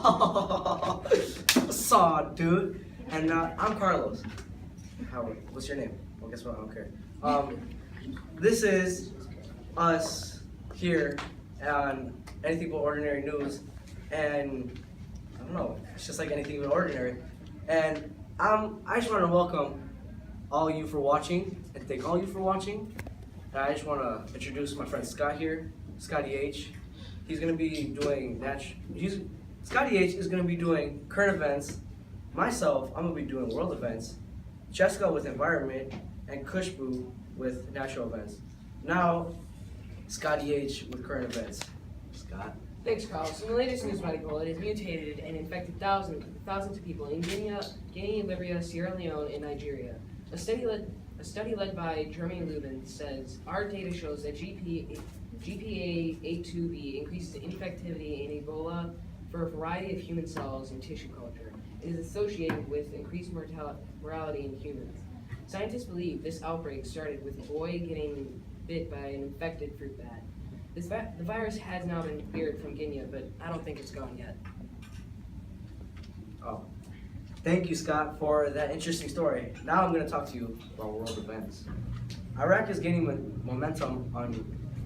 Oh, saw, dude. And I'm Carlos. Howard, what's your name? Well, guess what? I don't care. This is us here on Anything But Ordinary News, and I don't know, it's just like anything but ordinary. And I just want to welcome all you for watching, and thank all you for watching. And I just want to introduce my friend Scott here, Scotty H. He's gonna be doing Scotty H is gonna be doing current events. Myself, I'm gonna be doing world events. Jessica with environment, and Kushbu with natural events. Now, Scotty H with current events. Scott. Thanks, Carlos. In the latest news article, it has mutated and infected thousands of people in Guinea, Libya, Sierra Leone, and Nigeria. A study led by Jeremy Lubin says our data shows that GPA82b increases infectivity in Ebola for a variety of human cells and tissue culture. It is associated with increased mortality in humans. Scientists believe this outbreak started with a boy getting bit by an infected fruit bat. The virus has now been cleared from Guinea, but I don't think it's gone yet. Oh, thank you, Scott, for that interesting story. Now I'm going to talk to you about world events. Iraq is gaining momentum on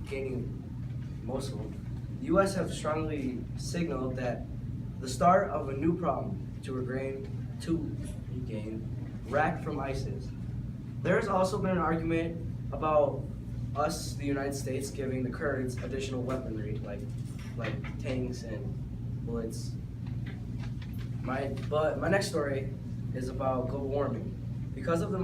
gaining Mosul. The U.S. have strongly signaled that the start of a new problem to regain Iraq from ISIS. There has also been an argument about us, the United States, giving the Kurds additional weaponry like tanks and bullets. But my next story is about global warming. Because of the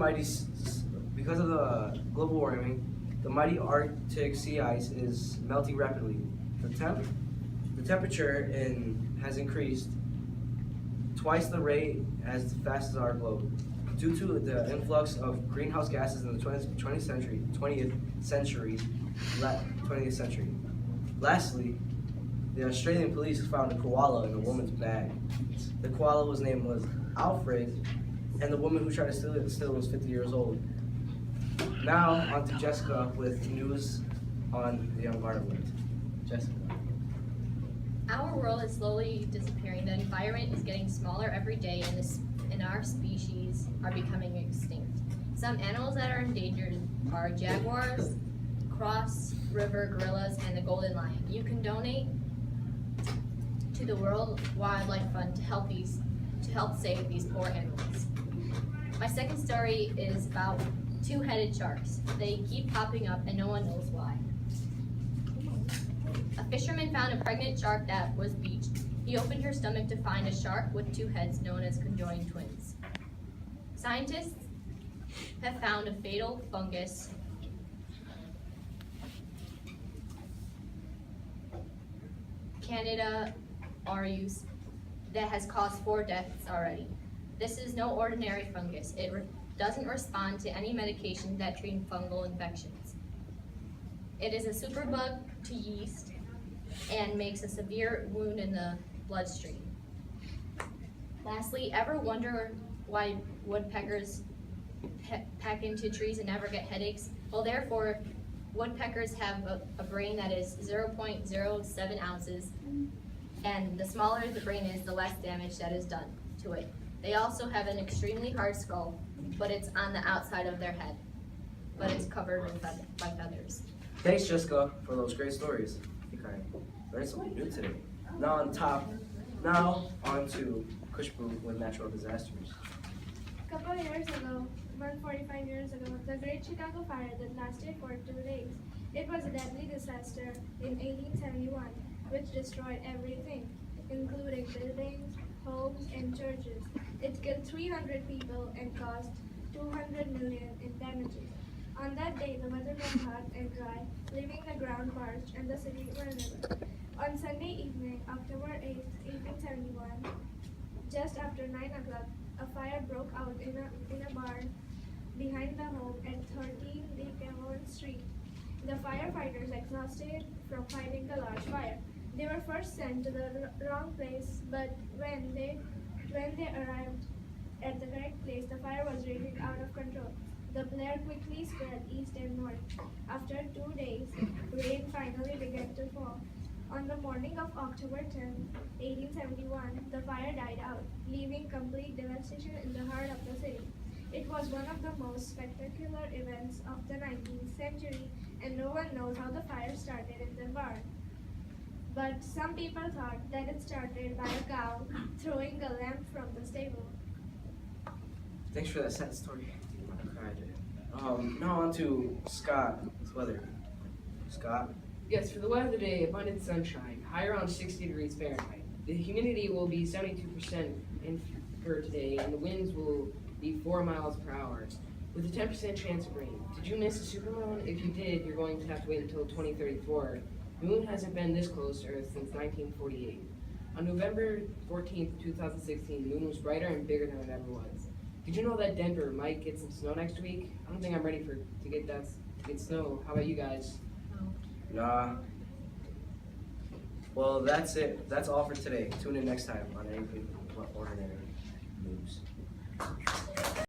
global warming, the mighty Arctic sea ice is melting rapidly. The temperature has increased twice the rate as fast as our globe, due to the influx of greenhouse gases in the 20th century. Lastly, the Australian police found a koala in a woman's bag. The koala's name was Alfred, and the woman who tried to steal it was 50 years old. Now, on to Jessica with news on the environment. Jessica. Our world is slowly disappearing. The environment is getting smaller every day, and our species are becoming extinct. Some animals that are endangered are jaguars, cross river gorillas, and the golden lion. You can donate to the World Wildlife Fund to help save these poor animals. My second story is about two-headed sharks. They keep popping up and no one knows why. A fisherman found a pregnant shark that was beached. He opened her stomach to find a shark with two heads known as conjoined twins. Scientists have found a fatal fungus Candida auris that has caused 4 deaths already. This is no ordinary fungus. It doesn't respond to any medication that treat fungal infections. It is a superbug to yeast and makes a severe wound in the bloodstream. Lastly, ever wonder why woodpeckers peck into trees and never get headaches? Well, therefore, woodpeckers have a brain that is 0.07 ounces, and the smaller the brain is, the less damage that is done to it. They also have an extremely hard skull, but it's on the outside of their head, but it's covered by feathers. Thanks, Jessica, for those great stories. I think I learned something new today. Now on to Kushbu with natural disasters. A couple of years ago, about 45 years ago, the Great Chicago Fire that lasted for 2 days. It was a deadly disaster in 1871, which destroyed everything, including buildings, homes, and churches. It killed 300 people and caused $200 million in damages. On that day, the weather was hot and dry, leaving the ground parched and the city were river. On Sunday evening, October 8, 1871, just after 9 o'clock, a fire broke out in a barn behind the home at 13 Decameron Street. The firefighters, exhausted from fighting the large fire, they were first sent to the wrong place, but when they arrived at the correct place, the fire was raging out of control. The flare quickly spread east and north. After 2 days, rain finally began to fall. On the morning of October 10, 1871, the fire died out, leaving complete devastation in the heart of the city. It was one of the most spectacular events of the 19th century, and no one knows how the fire started in the barn. But some people thought that it started by a cow throwing a lamb from the stable. Thanks for that sad story. I cried. Now on to Scott with weather. Scott. Yes, for the weather today, abundant sunshine, high around 60 degrees Fahrenheit. The humidity will be 72% for today, and the winds will be 4 miles per hour, with a 10% chance of rain. Did you miss the supermoon? If you did, you're going to have to wait until 2034. The moon hasn't been this close to Earth since 1948. On November 14th, 2016, the moon was brighter and bigger than it ever was. Did you know that Denver might get some snow next week? I don't think I'm ready to get snow. How about you guys? Nah. Well, that's it. That's all for today. Tune in next time on Anything Ordinary News.